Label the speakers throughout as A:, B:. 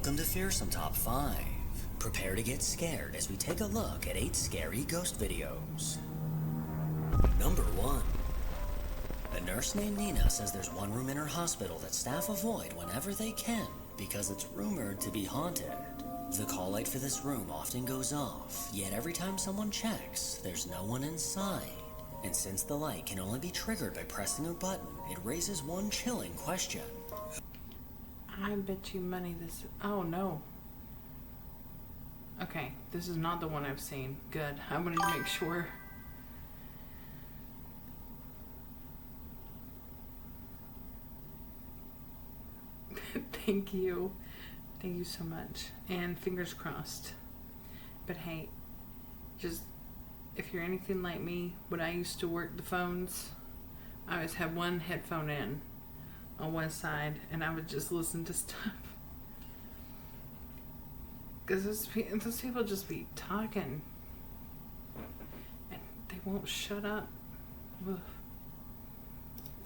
A: Welcome to Fearsome Top 5. Prepare to get scared as we take a look at 8 scary ghost videos. Number 1. A nurse named Nina says there's one room in her hospital that staff avoid whenever they can because it's rumored to be haunted. The call light for this room often goes off, yet every time someone checks, there's no one inside. And since the light can only be triggered by pressing a button, it raises one chilling question.
B: I bet you money this... Oh, no. Okay, this is not the one I've seen. Good. I wanted to make sure. Thank you. Thank you so much. And fingers crossed. But hey, just... if you're anything like me, when I used to work the phones, I always had one headphone in on one side, and I would just listen to stuff. Because those people just be talking, and they won't shut up. Ugh.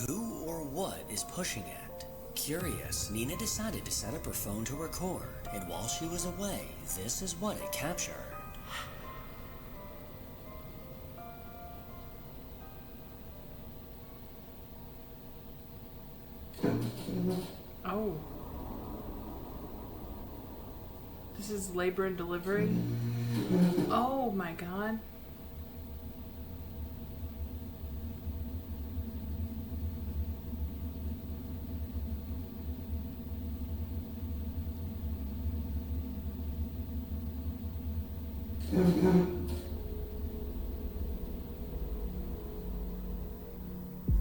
A: Who or what is pushing it? Curious, Nina decided to set up her phone to record, and while she was away, this is what it captured.
B: Oh. This is labor and delivery? Oh my god.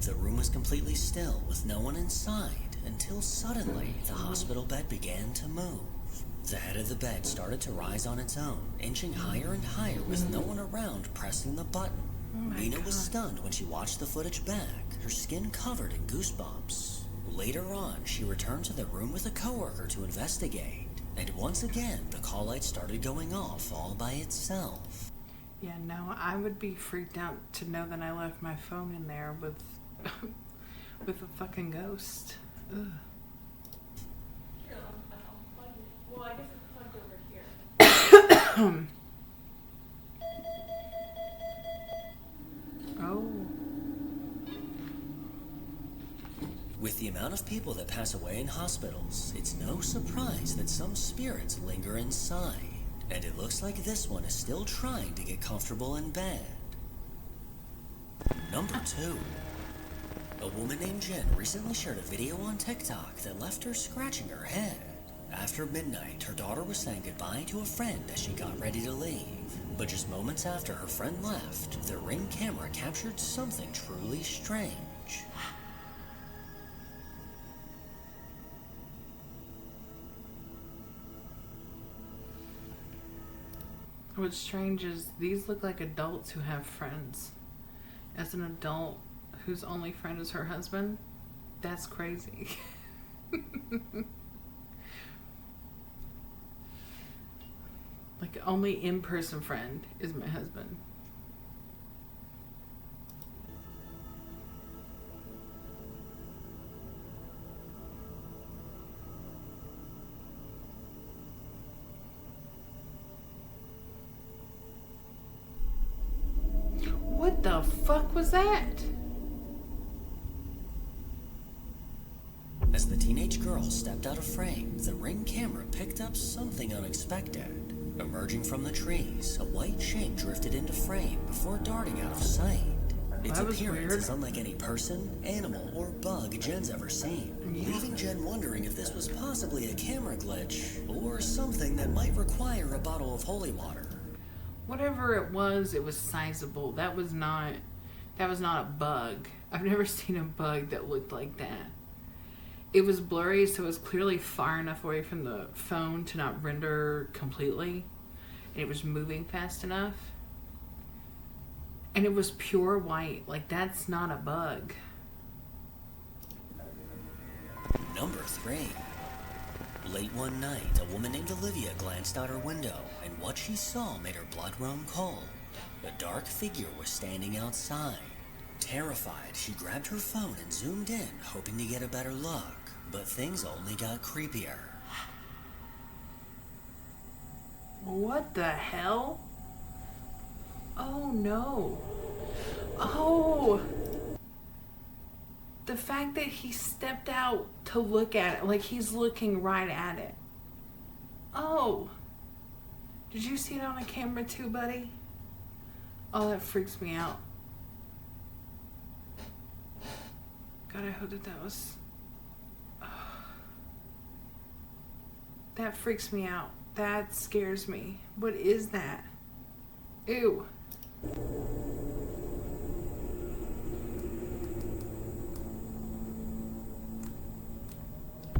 A: The room was completely still with no one inside until suddenly the hospital bed began to move. The head of the bed started to rise on its own, inching higher and higher with no one around pressing the button. Nina was stunned when she watched the footage back, her skin covered in goosebumps. Later on, she returned to the room with a coworker to investigate, and once again the call light started going off all by itself.
B: Yeah, no, I would be freaked out to know that I left my phone in there with with a fucking ghost. Ugh.
C: Well, I guess it's plugged over here.
B: Oh.
A: With the amount of people that pass away in hospitals, it's no surprise that some spirits linger inside. And it looks like this one is still trying to get comfortable in bed. Number 2. A woman named Jen recently shared a video on TikTok that left her scratching her head. After midnight, her daughter was saying goodbye to a friend as she got ready to leave. But just moments after her friend left, the Ring camera captured something truly strange.
B: What's strange is these look like adults who have friends. As an adult whose only friend is her husband, that's crazy. Like, only in-person friend is my husband. What the fuck was that?
A: As the teenage girl stepped out of frame, the Ring camera picked up something unexpected. Emerging from the trees, a white shape drifted into frame before darting out of sight. Its appearance is unlike any person, animal, or bug Jen's ever seen, leaving Jen wondering if this was possibly a camera glitch or something that might require a bottle of holy water.
B: Whatever it was sizable. That was not a bug. I've never seen a bug that looked like that. It was blurry, so it was clearly far enough away from the phone to not render completely. And it was moving fast enough. And it was pure white. Like, that's not a bug.
A: Number 3. Late one night, a woman named Olivia glanced out her window, and what she saw made her blood run cold. A dark figure was standing outside. Terrified, she grabbed her phone and zoomed in, hoping to get a better look, but things only got creepier.
B: What the hell? Oh no. Oh. The fact that he stepped out to look at it, like he's looking right at it. Oh. Did you see it on a camera too, buddy? Oh, that freaks me out. God, I hope that was... That freaks me out. That scares me. What is that? Ew.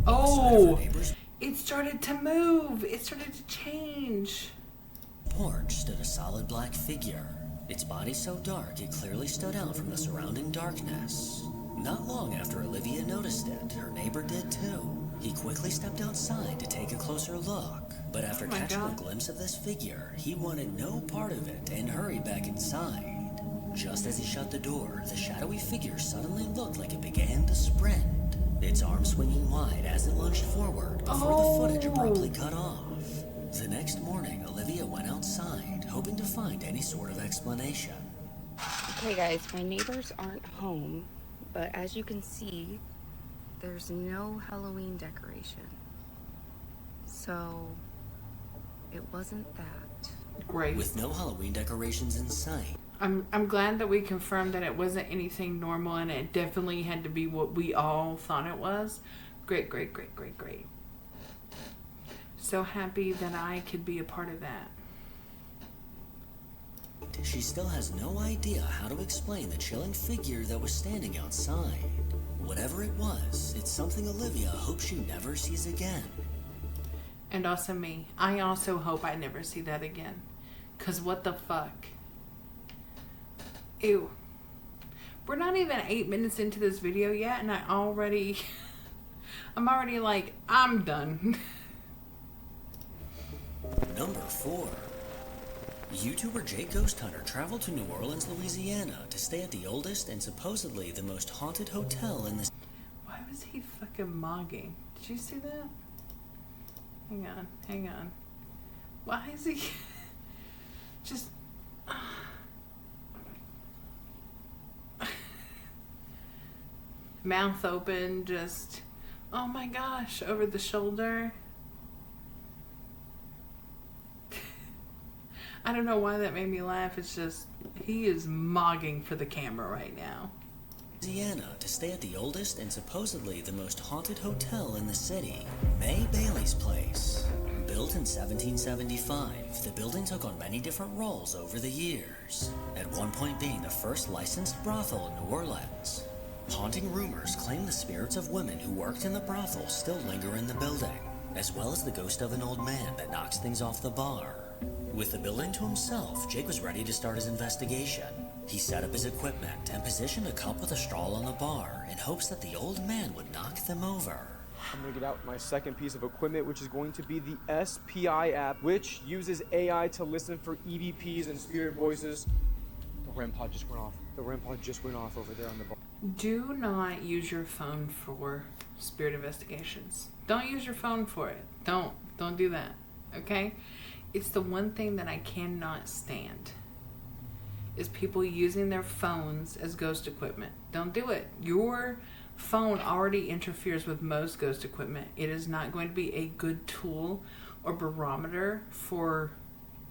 B: Oh! It started to move. It started to change.
A: Porch stood a solid black figure. Its body so dark it clearly stood out from the surrounding darkness. Not long after Olivia noticed it, her neighbor did too. He quickly stepped outside to take a closer look, but after catching a glimpse of this figure, he wanted no part of it and hurried back inside. Just as he shut the door, the shadowy figure suddenly looked like it began to sprint, its arms swinging wide as it lunged forward before the footage abruptly cut off. The next morning, Olivia went outside, hoping to find any sort of explanation.
D: Okay guys, my neighbors aren't home, but as you can see, there's no Halloween decoration. So, it wasn't that.
B: Great.
A: With no Halloween decorations in sight.
B: I'm glad that we confirmed that it wasn't anything normal and it definitely had to be what we all thought it was. Great, great, great, great, great. So happy that I could be a part of that.
A: She still has no idea how to explain the chilling figure that was standing outside. Whatever it was, it's something Olivia hopes she never sees again.
B: And also me. I also hope I never see that again. 'Cause what the fuck? Ew. We're not even 8 minutes into this video yet and I'm already like, I'm done.
A: Number 4. YouTuber Jake Ghost Hunter traveled to New Orleans, Louisiana to stay at the oldest and supposedly the most haunted hotel in the...
B: Why was he fucking mogging? Did you see that? Hang on, hang on. Why is he just... Mouth open, just... Oh my gosh, over the shoulder. I don't know why that made me laugh. It's just, he is mogging for the camera right now.
A: Louisiana to stay at the oldest and supposedly the most haunted hotel in the city, May Bailey's Place. Built in 1775, the building took on many different roles over the years, at one point being the first licensed brothel in New Orleans. Haunting rumors claim the spirits of women who worked in the brothel still linger in the building, as well as the ghost of an old man that knocks things off the bar. With the building to himself, Jake was ready to start his investigation. He set up his equipment and positioned a cup with a straw on the bar in hopes that the old man would knock them over.
E: I'm gonna get out my second piece of equipment, which is going to be the SPI app, which uses AI to listen for EVPs and spirit voices. The REM pod just went off. The REM pod just went off over there on the bar.
B: Do not use your phone for spirit investigations. Don't use your phone for it. Don't do that. Okay? It's the one thing that I cannot stand is people using their phones as ghost equipment. Don't do it. Your phone already interferes with most ghost equipment. It is not going to be a good tool or barometer for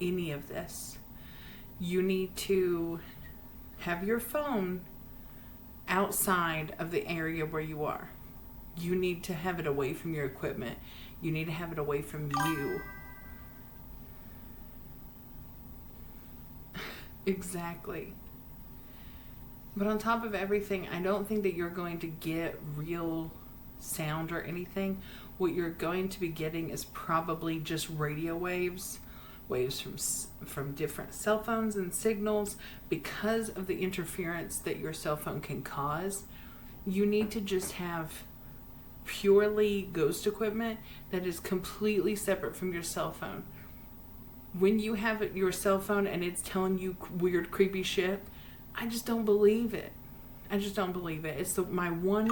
B: any of this. You need to have your phone outside of the area where you are. You need to have it away from your equipment. You need to have it away from you. Exactly. But on top of everything, I don't think that you're going to get real sound or anything. What you're going to be getting is probably just radio waves from different cell phones and signals. Because of the interference that your cell phone can cause, you need to just have purely ghost equipment that is completely separate from your cell phone. When you have your cell phone and it's telling you weird, creepy shit, I just don't believe it. I just don't believe it. It's my one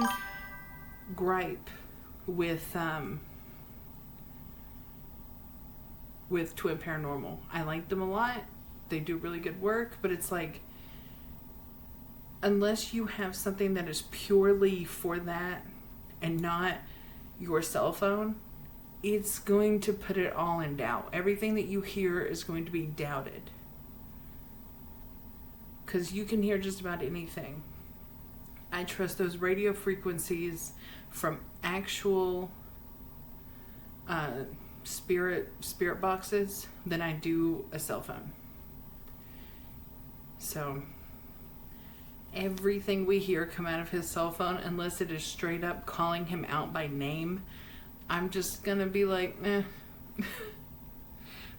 B: gripe with with Twin Paranormal. I like them a lot. They do really good work, but it's like, unless you have something that is purely for that and not your cell phone, it's going to put it all in doubt. Everything that you hear is going to be doubted. Because you can hear just about anything. I trust those radio frequencies from actual spirit boxes than I do a cell phone. So everything we hear come out of his cell phone, unless it is straight up calling him out by name, I'm just gonna be like, eh.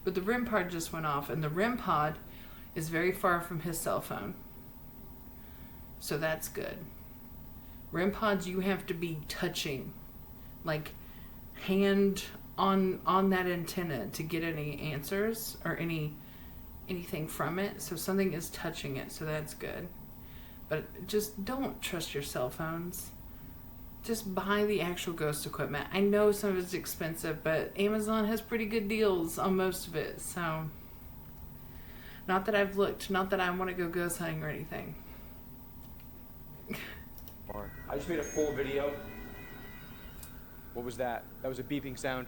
B: But the REM pod just went off, and the REM pod is very far from his cell phone. So that's good. REM pods you have to be touching, like hand on that antenna to get any answers or anything from it. So something is touching it, so that's good. But just don't trust your cell phones. Just buy the actual ghost equipment. I know some of it's expensive, but Amazon has pretty good deals on most of it. So, not that I've looked, not that I want to go ghost hunting or anything.
E: I just made a full video. What was that? That was a beeping sound.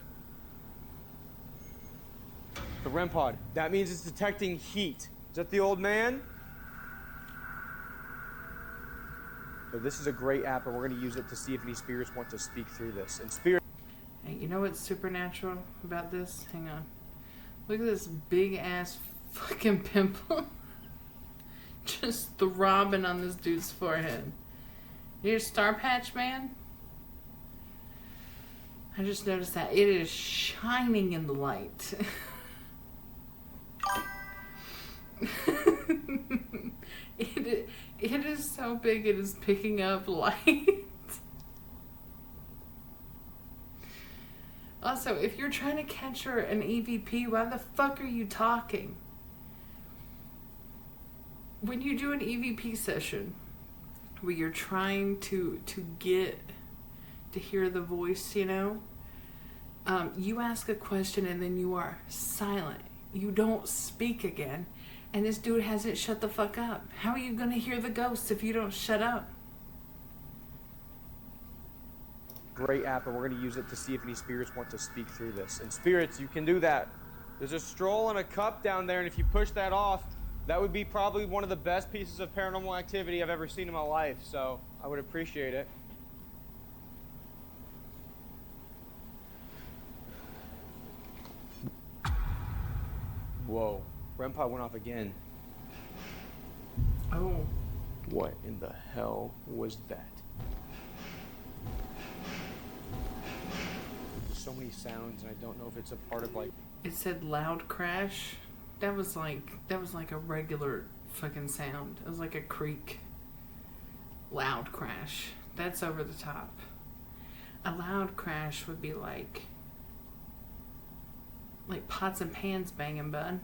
E: The REM pod. That means it's detecting heat. Is that the old man? So this is a great app, and we're going to use it to see if any spirits want to speak through this. And spirit.
B: Hey, you know what's supernatural about this? Hang on. Look at this big ass fucking pimple. Just throbbing on this dude's forehead. Here's Star Patch Man. I just noticed that it is shining in the light. It is so big it is picking up light. Also, if you're trying to capture an EVP, why the fuck are you talking? When you do an EVP session where you're trying to get to hear the voice, you know, you ask a question and then you are silent. You don't speak again. And this dude hasn't shut the fuck up. How are you going to hear the ghosts if you don't shut up?
E: Great app, and we're going to use it to see if any spirits want to speak through this. And spirits, you can do that. There's a stroll and a cup down there, and if you push that off, that would be probably one of the best pieces of paranormal activity I've ever seen in my life. So I would appreciate it. Whoa. REM pod went off again.
B: Oh.
E: What in the hell was that? There's so many sounds, and I don't know if it's a part of like.
B: It said loud crash. That was like a regular fucking sound. It was like a creak. Loud crash. That's over the top. A loud crash would be like pots and pans banging, bud.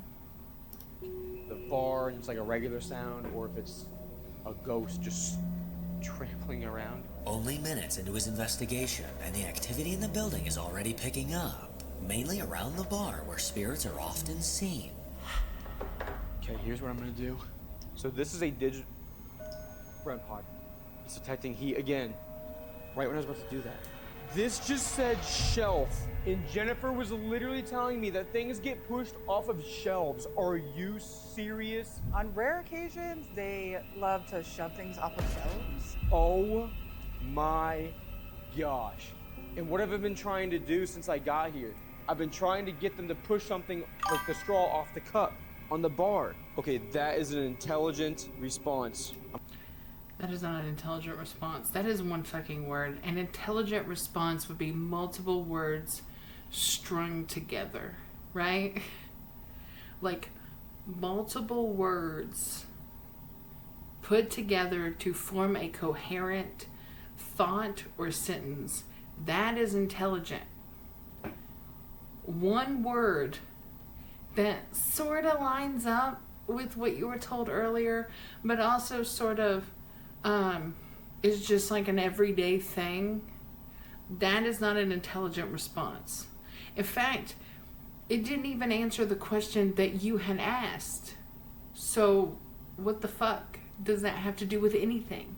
E: The bar, and it's like a regular sound, or if it's a ghost just trampling around.
A: Only minutes into his investigation, and the activity in the building is already picking up, mainly around the bar where spirits are often seen.
E: Okay, here's what I'm gonna do. So this is a digital REM pod. It's detecting heat again, right when I was about to do that. This just said shelf, and Jennifer was literally telling me that things get pushed off of shelves. Are you serious?
F: On rare occasions, they love to shove things off of shelves.
E: Oh my gosh. And what have I been trying to do since I got here? I've been trying to get them to push something like the straw off the cup on the bar. Okay, that is an intelligent response.
B: That is not an intelligent response. That is one fucking word. An intelligent response would be multiple words strung together, right? Like multiple words put together to form a coherent thought or sentence. That is intelligent. One word that sort of lines up with what you were told earlier, but also sort of is just like an everyday thing. That is not an intelligent response. In fact, It didn't even answer the question that you had asked. So, what the fuck does that have to do with anything?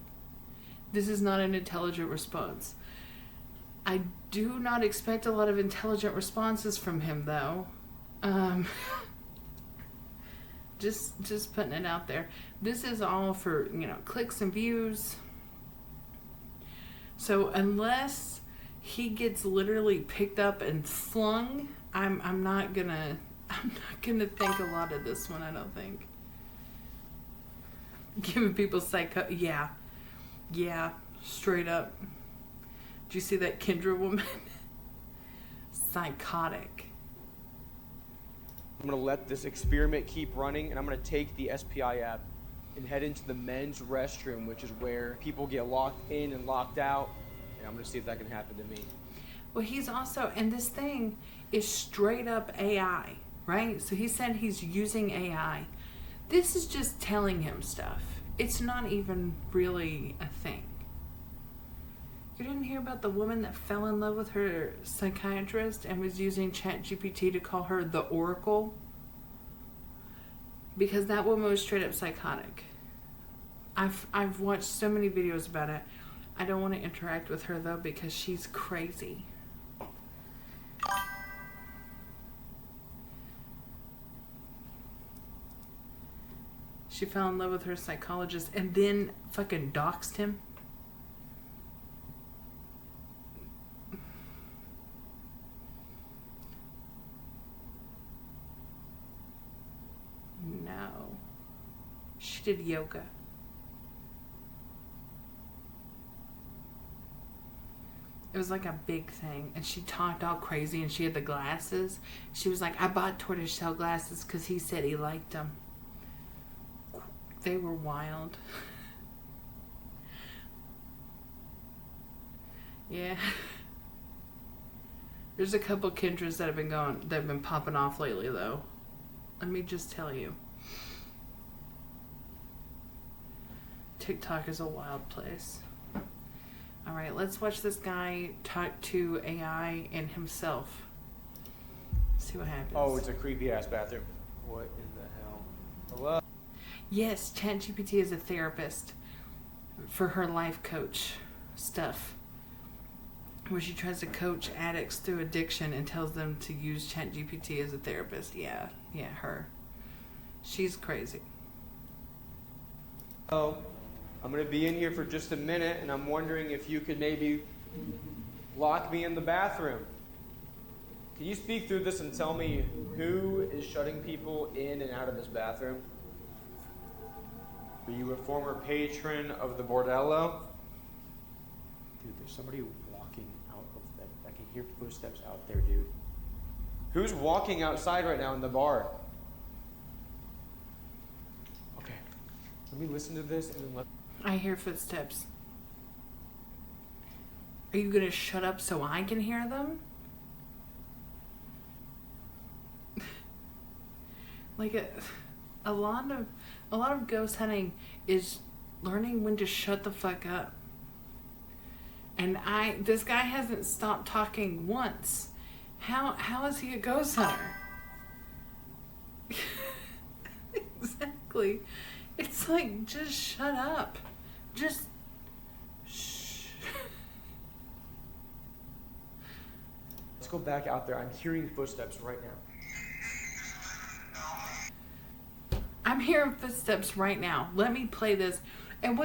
B: This is not an intelligent response. I do not expect a lot of intelligent responses from him, though. Just putting it out there. This is all for, clicks and views. So unless he gets literally picked up and flung, I'm not gonna think a lot of this one. I don't think. Giving people yeah, straight up. Did you see that Kendra woman? Psychotic.
E: I'm going to let this experiment keep running, and I'm going to take the SPI app and head into the men's restroom, which is where people get locked in and locked out. And I'm going to see if that can happen to me.
B: Well, he's also, and this thing is straight up AI, right? So he said he's using AI. This is just telling him stuff. It's not even really a thing. You didn't hear about the woman that fell in love with her psychiatrist and was using ChatGPT to call her the Oracle? Because that woman was straight up psychotic. I've watched so many videos about it. I don't want to interact with her though because she's crazy. She fell in love with her psychologist and then fucking doxed him. No. She did yoga. It was like a big thing. And she talked all crazy and she had the glasses. She was like, I bought tortoiseshell glasses because he said he liked them. They were wild. Yeah. There's a couple Kendras that have been popping off lately though. Let me just tell you. TikTok is a wild place. Alright, let's watch this guy talk to AI and himself. See what happens.
E: Oh, it's a creepy ass bathroom. What in the hell? Hello?
B: Yes, ChatGPT is a therapist for her life coach stuff. Where she tries to coach addicts through addiction and tells them to use ChatGPT as a therapist. Yeah, her. She's crazy.
E: Oh, I'm going to be in here for just a minute, and I'm wondering if you could maybe lock me in the bathroom. Can you speak through this and tell me who is shutting people in and out of this bathroom? Are you a former patron of the bordello? Dude, there's somebody walking out of that. I can hear footsteps out there, dude. Who's walking outside right now in the bar? Okay, let me listen to this and then let...
B: I hear footsteps. Are you gonna shut up so I can hear them? Like a lot of ghost hunting is learning when to shut the fuck up. And this guy hasn't stopped talking once. How is he a ghost hunter? Exactly. It's like, just shut up. Just shh.
E: Let's go back out there. I'm hearing footsteps right now.
B: I'm hearing footsteps right now. Let me play this. And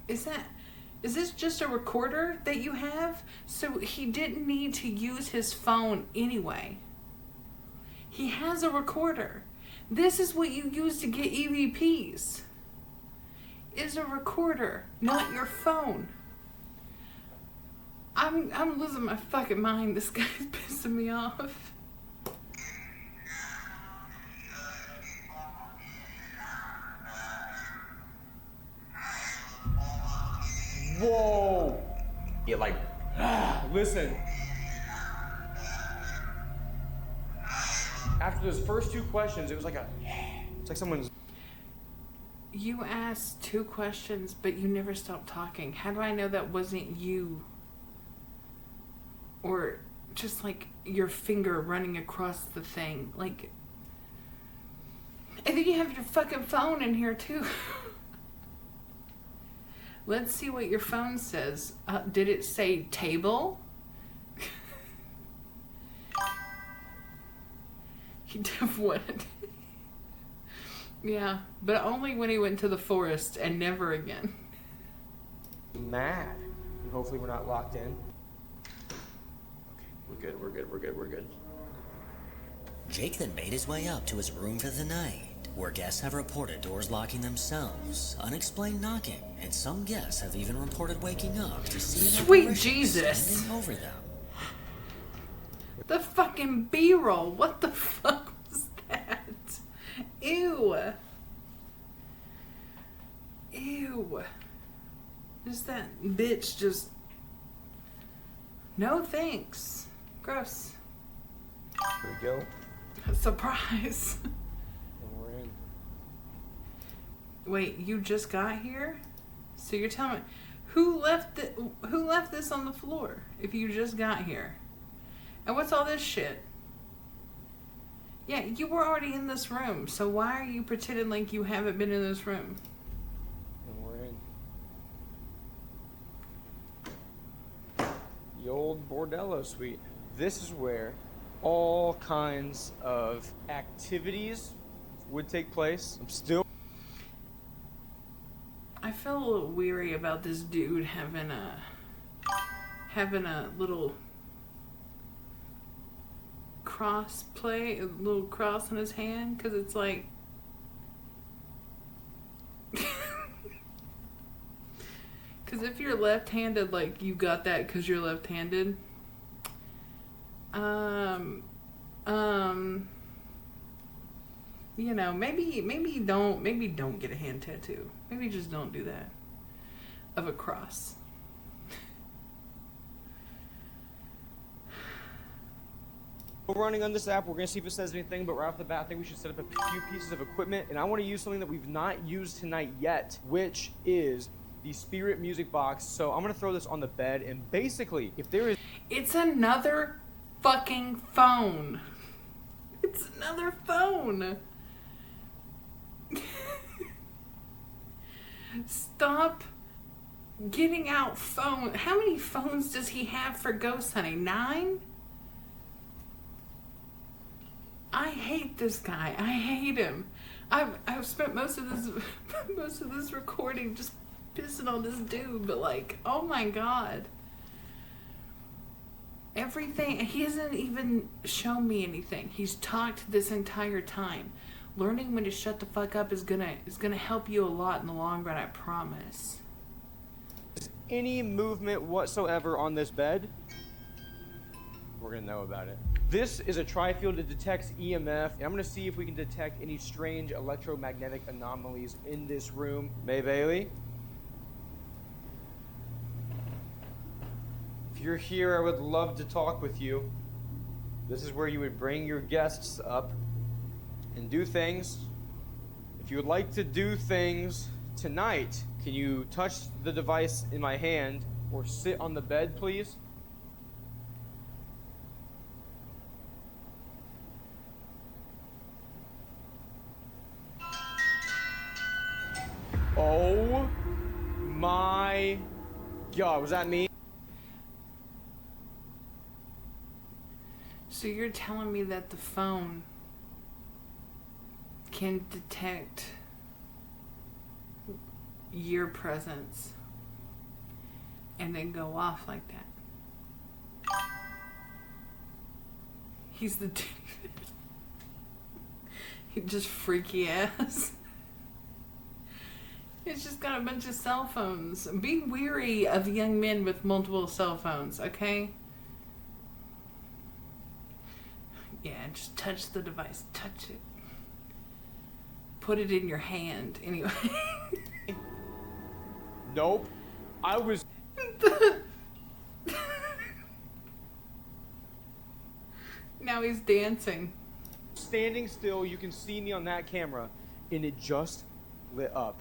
B: is this just a recorder that you have? So he didn't need to use his phone anyway. He has a recorder. This is what you use to get EVPs. Is a recorder, not your phone. I'm losing my fucking mind. This guy's pissing me off.
E: Whoa! Yeah, like, listen. After those first two questions, it's like someone's...
B: You asked 2 questions, but you never stopped talking. How do I know that wasn't you? Or just like your finger running across the thing. Like, I think you have your fucking phone in here too. Let's see what your phone says. Did it say table? He did what? Yeah, but only when he went to the forest and never again.
E: Mad. And hopefully we're not locked in. Okay, we're good.
A: Jake then made his way up to his room for the night, where guests have reported doors locking themselves, unexplained knocking, and some guests have even reported waking up to see an
B: Sweet
A: apparition
B: Jesus.
A: standing over them.
B: The fucking B-roll. What the fuck was that? Ew. Ew. Just that bitch just... No thanks. Gross.
E: Here we go.
B: Surprise.
E: And we're in.
B: Wait, you just got here? So you're telling me... Who left this on the floor if you just got here? And what's all this shit? Yeah, you were already in this room, so why are you pretending like you haven't been in this room?
E: And we're in. The old bordello suite. This is where all kinds of activities would take place.
B: I feel a little weary about this dude having a little a little cross in his hand, because it's like because if you're left-handed, like, you got that because you're left-handed. You know, maybe don't get a hand tattoo. Maybe just don't do that of a cross.
E: We're running on this app. We're going to see if it says anything, but right off the bat, I think we should set up a few pieces of equipment. And I want to use something that we've not used tonight yet, which is the spirit music box. So I'm going to throw this on the bed, and basically, if there is...
B: It's another fucking phone. It's another phone. Stop getting out phone. How many phones does he have for ghost hunting? 9? I hate this guy. I hate him. I've spent most of this recording just pissing on this dude, but like, oh my god. Everything, he hasn't even shown me anything. He's talked this entire time. Learning when to shut the fuck up is gonna help you a lot in the long run, I promise.
E: any movement whatsoever on this bed, we're gonna know about it. This is a tri-field that detects EMF, and I'm gonna see if we can detect any strange electromagnetic anomalies in this room. May Bailey? If you're here, I would love to talk with you. This is where you would bring your guests up and do things. If you would like to do things tonight, can you touch the device in my hand or sit on the bed, please? Oh my God, was that me?
B: So you're telling me that the phone can detect your presence and then go off like that? He's the dude. He just freaky ass. It's just got a bunch of cell phones. Be weary of young men with multiple cell phones, okay? Yeah, just touch the device. Touch it. Put it in your hand. Anyway.
E: Nope. I was...
B: Now he's dancing.
E: standing still. You can see me on that camera. And it just lit up.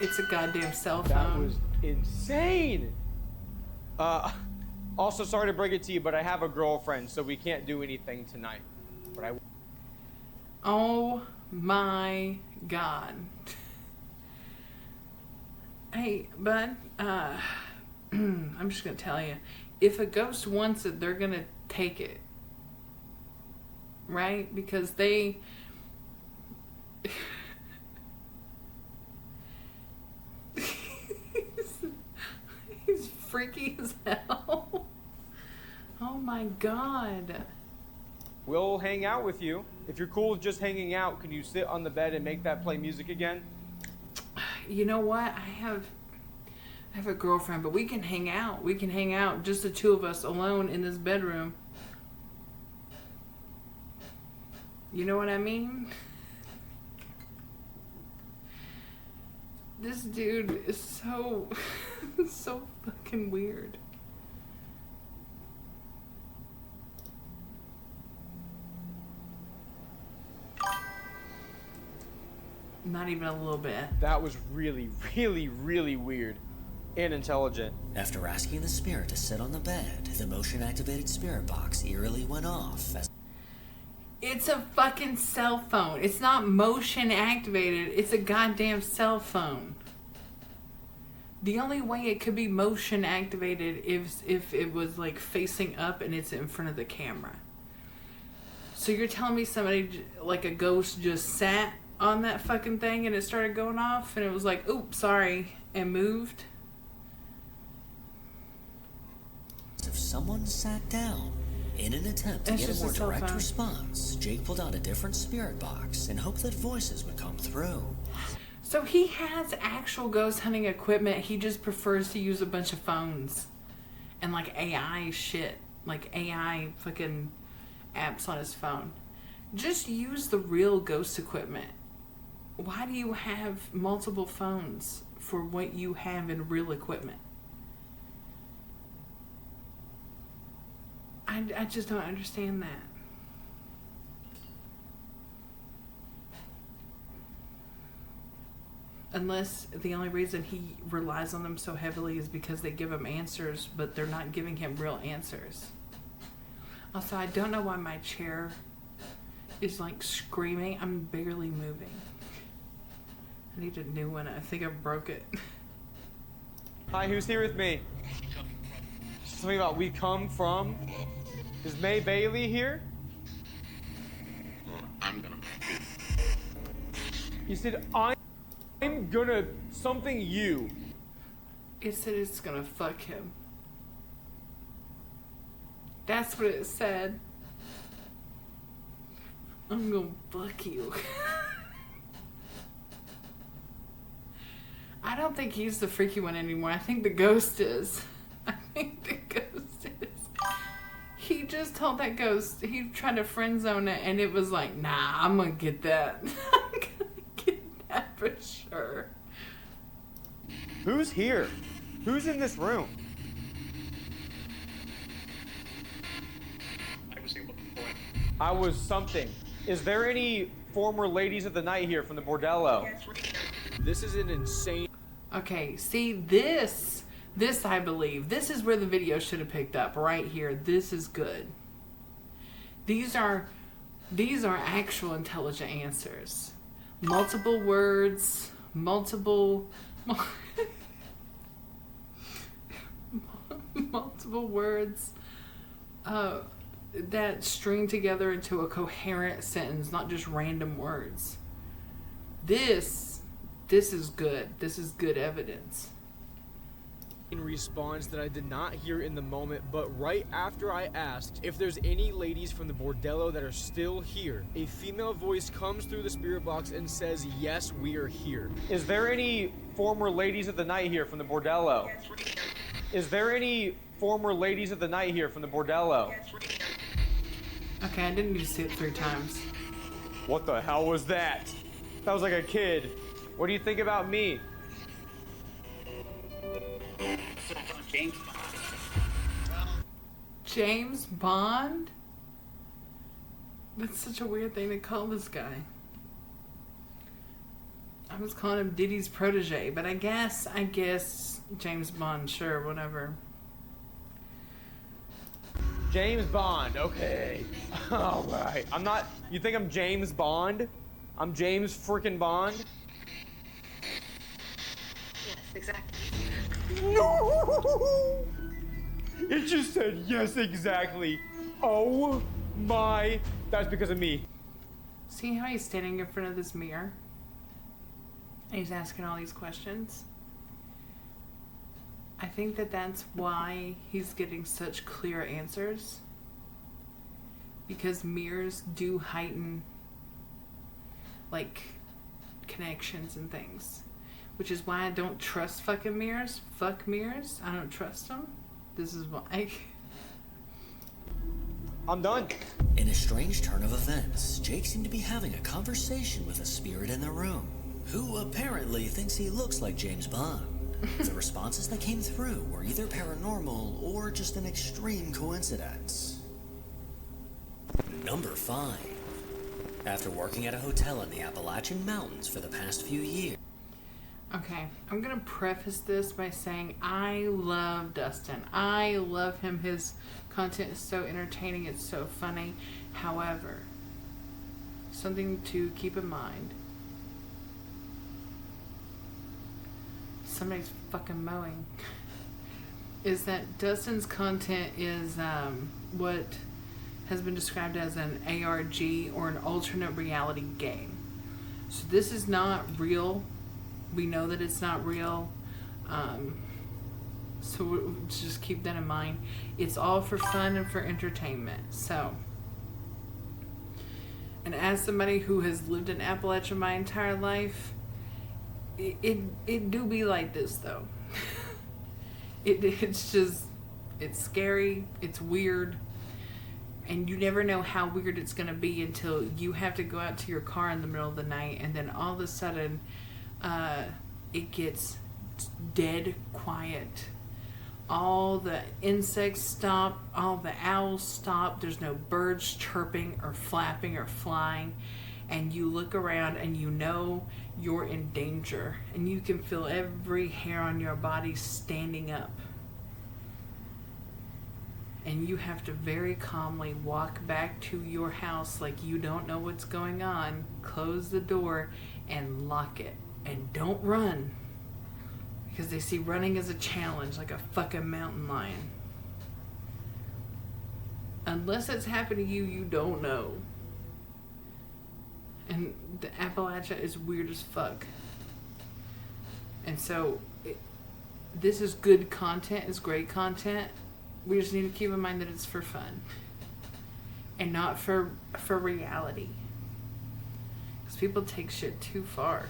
B: It's a goddamn cell phone.
E: That was insane. Also, sorry to break it to you, but I have a girlfriend, so we can't do anything tonight. But I.
B: Oh my God. Hey, bud, I'm just gonna tell you, if a ghost wants it, they're gonna take it. Right? Because they... He's freaky as hell. Oh my God.
E: We'll hang out with you. If you're cool with just hanging out, can you sit on the bed and make that play music again?
B: You know what? I have a girlfriend, but we can hang out. We can hang out, just the two of us alone in this bedroom. You know what I mean? This dude is so so fucking weird. Not even a little bit.
E: That was really, really, really weird and intelligent.
A: After asking the spirit to sit on the bed, the motion-activated spirit box eerily went off as
B: It's a fucking cell phone. It's not motion activated. It's a goddamn cell phone. The only way it could be motion activated is if it was like facing up and it's in front of the camera. So you're telling me somebody, like a ghost, just sat on that fucking thing and it started going off and it was like, oops, sorry, and moved?
A: if someone sat down. In an attempt to
B: It's
A: get a
B: just a
A: more
B: cell
A: direct
B: phone.
A: response, Jake pulled out a different spirit box and hoped that voices would come through.
B: So he has actual ghost hunting equipment. He just prefers to use a bunch of phones and like AI shit, like AI fucking apps on his phone. Just use the real ghost equipment. Why do you have multiple phones for what you have in real equipment? I just don't understand that. Unless the only reason he relies on them so heavily is because they give him answers, but they're not giving him real answers. Also, I don't know why my chair is like screaming. I'm barely moving. I need a new one. I think I broke it.
E: Hi, who's here with me? Something about we come from. Is May Bailey here?
G: I'm gonna.
E: He said, I'm gonna something you.
B: It said it's gonna fuck him. That's what it said. I'm gonna fuck you. I don't think he's the freaky one anymore. I think the ghost is. I think the ghost is. He just told that ghost, he tried to friend zone it, and it was like, nah, I'm gonna get that. I'm gonna get that for sure.
E: Who's here? Who's in this room?
G: I was able to point.
E: I was something. Is there any former ladies of the night here from the bordello? This is an insane.
B: Okay, see, this I believe, this is where the video should have picked up, right here. This is good. These are actual intelligent answers. Multiple words, multiple words that string together into a coherent sentence, not just random words. This is good. This is good evidence.
E: In response that I did not hear in the moment, but right after I asked if there's any ladies from the bordello that are still here, a female voice comes through the spirit box and says, yes, we are here. Is there any former ladies of the night here from the bordello? Is there any former ladies of the night here from the bordello?
B: Okay, I didn't need to see it 3 times.
E: What the hell was that? That was like a kid. What do you think about me?
G: James.
B: James Bond? That's such a weird thing to call this guy. I was calling him Diddy's protege, but I guess James Bond, sure, whatever.
E: James Bond, okay. All right. I'm not. You think I'm James Bond? I'm James freaking Bond?
D: Yes, exactly.
E: No! It just said yes, exactly. Oh my. That's because of me.
B: See how he's standing in front of this mirror? And he's asking all these questions? I think that that's why he's getting such clear answers. Because mirrors do heighten, like, connections and things. Which is why I don't trust fucking mirrors. Fuck mirrors. I don't trust them. This is why.
E: I'm done.
A: In a strange turn of events, Jake seemed to be having a conversation with a spirit in the room, who apparently thinks he looks like James Bond. The responses that came through were either paranormal or just an extreme coincidence. Number 5. After working at a hotel in the Appalachian Mountains for the past few years.
B: Okay, I'm gonna preface this by saying I love Dustin. I love him. His content is so entertaining. It's so funny. However, something to keep in mind. Somebody's fucking mowing. Is that Dustin's content is what has been described as an ARG or an alternate reality game. So this is not real. We know that it's not real. So just keep that in mind. It's all for fun and for entertainment. So, and as somebody who has lived in Appalachia my entire life, it do be like this though. It's just, it's scary, it's weird, and you never know how weird it's gonna be until you have to go out to your car in the middle of the night, and then all of a sudden, it gets dead quiet. All the insects stop, all the owls stop, there's no birds chirping or flapping or flying, and you look around and you know you're in danger, and you can feel every hair on your body standing up. And you have to very calmly walk back to your house like you don't know what's going on, close the door, and lock it. And don't run, because they see running as a challenge, like a fucking mountain lion. Unless it's happened to you, you don't know. And the Appalachia is weird as fuck. And so, this is good content, it's great content. We just need to keep in mind that it's for fun. And not for reality. Because people take shit too far.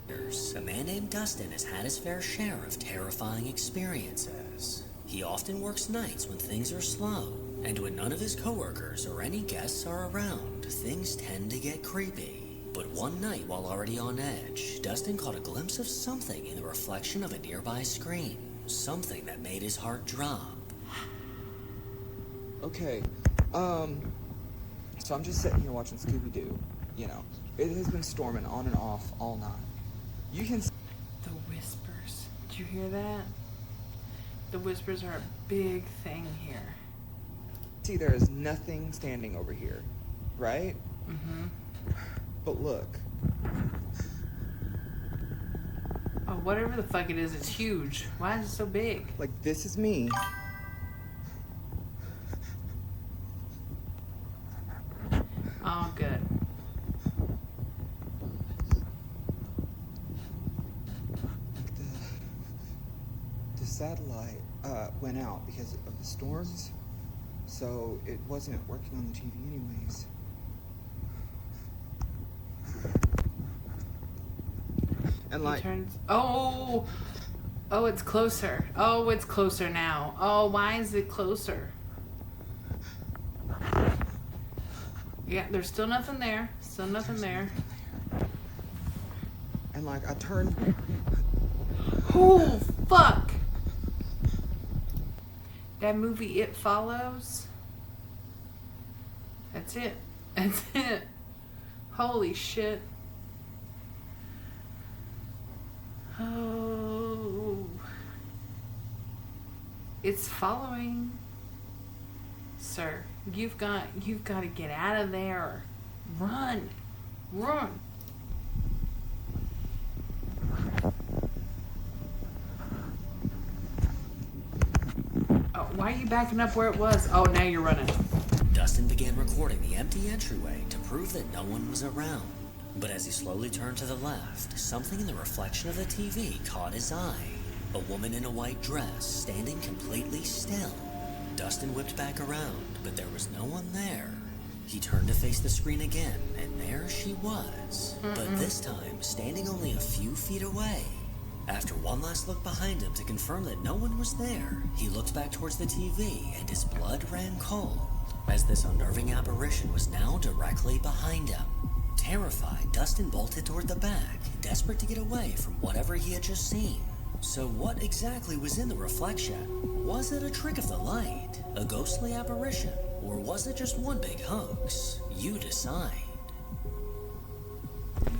A: A man named Dustin has had his fair share of terrifying experiences. He often works nights when things are slow, and when none of his coworkers or any guests are around, things tend to get creepy. But one night, while already on edge, Dustin caught a glimpse of something in the reflection of a nearby screen. Something that made his heart drop.
H: Okay, so I'm just sitting here watching Scooby-Doo, you know. It has been storming on and off all night. You can...
B: The whispers. Did you hear that? The whispers are a big thing here.
H: see there is nothing standing over here, right?
B: Mm-hmm.
H: But look.
B: Oh, whatever the fuck it is, it's huge. Why is it so big?
H: Like, this is me.
B: Oh, good.
H: The satellite went out because of the storms, so it wasn't working on the TV anyways. And like,
B: oh, it's closer. Oh, it's closer now. Oh, why is it closer? Yeah, there's still nothing there. Still nothing there.
H: and like I turned.
B: Oh, fuck. That movie, It Follows. That's it. That's it. Holy shit. Oh. It's following. Sir, you've got to get out of there. Run. Run. Oh, why are you backing up where it was? Oh, now you're running.
A: Dustin began recording the empty entryway to prove that no one was around. But as he slowly turned to the left, something in the reflection of the TV caught his eye. A woman in a white dress, standing completely still. Dustin whipped back around, but there was no one there. He turned to face the screen again, and there she was. But this time, standing only a few feet away. After one last look behind him to confirm that no one was there, he looked back towards the TV, and his blood ran cold, as this unnerving apparition was now directly behind him. Terrified, Dustin bolted toward the back, desperate to get away from whatever he had just seen. So what exactly was in the reflection? Was it a trick of the light, a ghostly apparition, or was it just one big hoax? You decide.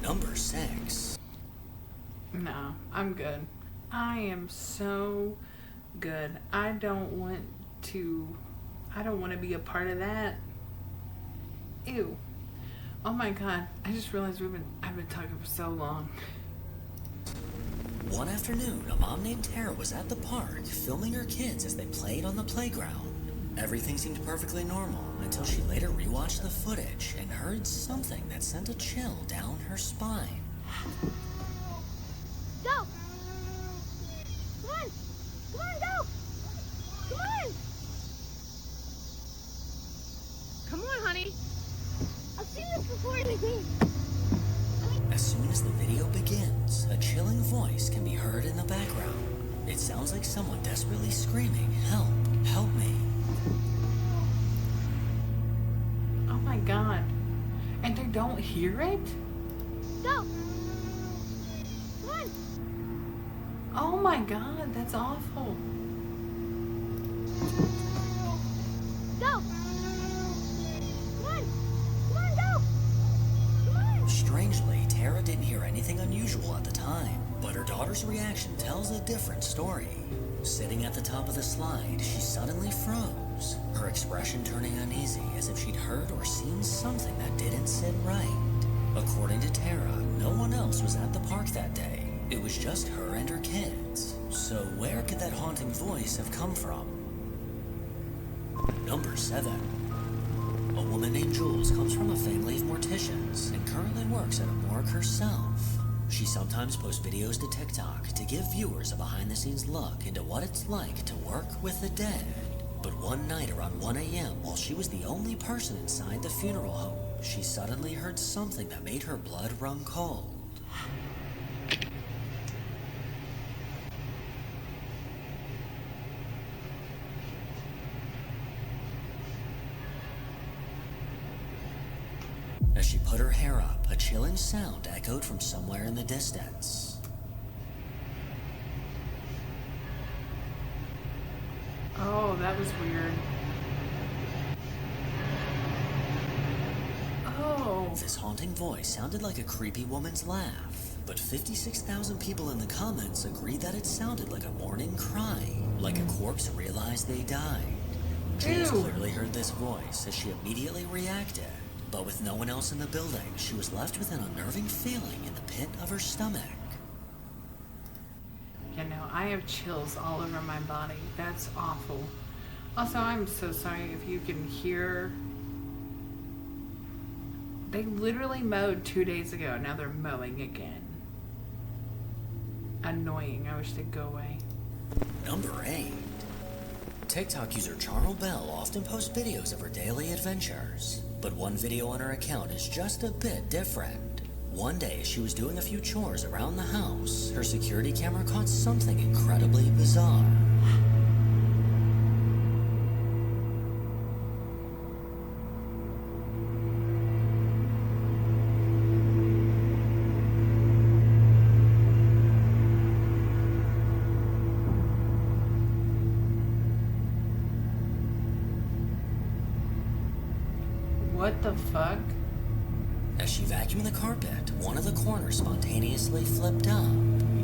A: Number 6.
B: No, I'm good. I am so good. I don't want to be a part of that. Ew. Oh my god. I just realized I've been talking for so long.
A: One afternoon, a mom named Tara was at the park filming her kids as they played on the playground. Everything seemed perfectly normal until she later rewatched the footage and heard something that sent a chill down her spine.
I: Go! Come on! Come on, go! Come on! Come on, honey! I've seen this before in the game.
A: As soon as the video begins, a chilling voice can be heard in the background. It sounds like someone desperately screaming, "Help! Help me!"
B: Oh my god. And they don't hear it?
I: Go! Come on!
B: Oh my god, that's awful.
I: Go! Come on! Come on, go! Come on!
A: Strangely, Tara didn't hear anything unusual at the time, but her daughter's reaction tells a different story. Sitting at the top of the slide, she suddenly froze, her expression turning uneasy as if she'd heard or seen something that didn't sit right. According to Tara, no one else was at the park that day. It was just her and her kids. So where could that haunting voice have come from? Number 7. A woman named Jules comes from a family of morticians and currently works at a morgue herself. She sometimes posts videos to TikTok to give viewers a behind-the-scenes look into what it's like to work with the dead. But one night around 1 a.m., while she was the only person inside the funeral home, she suddenly heard something that made her blood run cold. As she put her hair up, a chilling sound echoed from somewhere in the distance.
B: Oh, that was weird. Oh.
A: This haunting voice sounded like a creepy woman's laugh, but 56,000 people in the comments agreed that it sounded like a mourning cry, like a corpse realized they died. Jules
B: Ew.
A: clearly heard this voice as she immediately reacted, but with no one else in the building, she was left with an unnerving feeling in the pit of her stomach.
B: You know, I have chills all over my body. That's awful. Also, I'm so sorry if you can hear. They literally mowed 2 days ago. Now they're mowing again. Annoying. I wish they'd go away.
A: Number 8. TikTok user Charles Bell often posts videos of her daily adventures, but one video on her account is just a bit different. One day, as she was doing a few chores around the house, her security camera caught something incredibly bizarre.
B: What the fuck?
A: As she vacuumed the carpet, one of the corners spontaneously flipped up.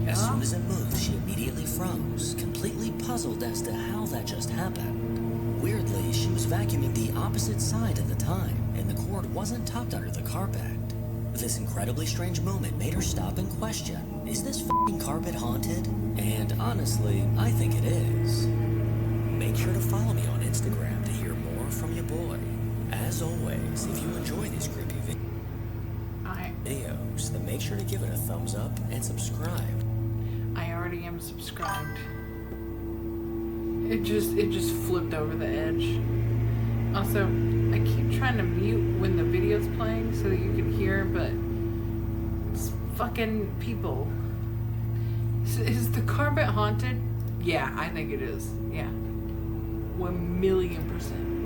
A: As soon as it moved, she immediately froze, completely puzzled as to how that just happened. Weirdly, she was vacuuming the opposite side at the time, and the cord wasn't tucked under the carpet. This incredibly strange moment made her stop and question, is this f***ing carpet haunted? And honestly, I think it is. Make sure to follow me on Instagram to hear more from your boy. As always, if you enjoy these creepy videos, then make sure to give it a thumbs up and subscribe.
B: I already am subscribed. It just flipped over the edge. Also, I keep trying to mute when the video's playing so that you can hear, but it's fucking people. Is the carpet haunted? Yeah, I think it is. Yeah. 1,000,000%.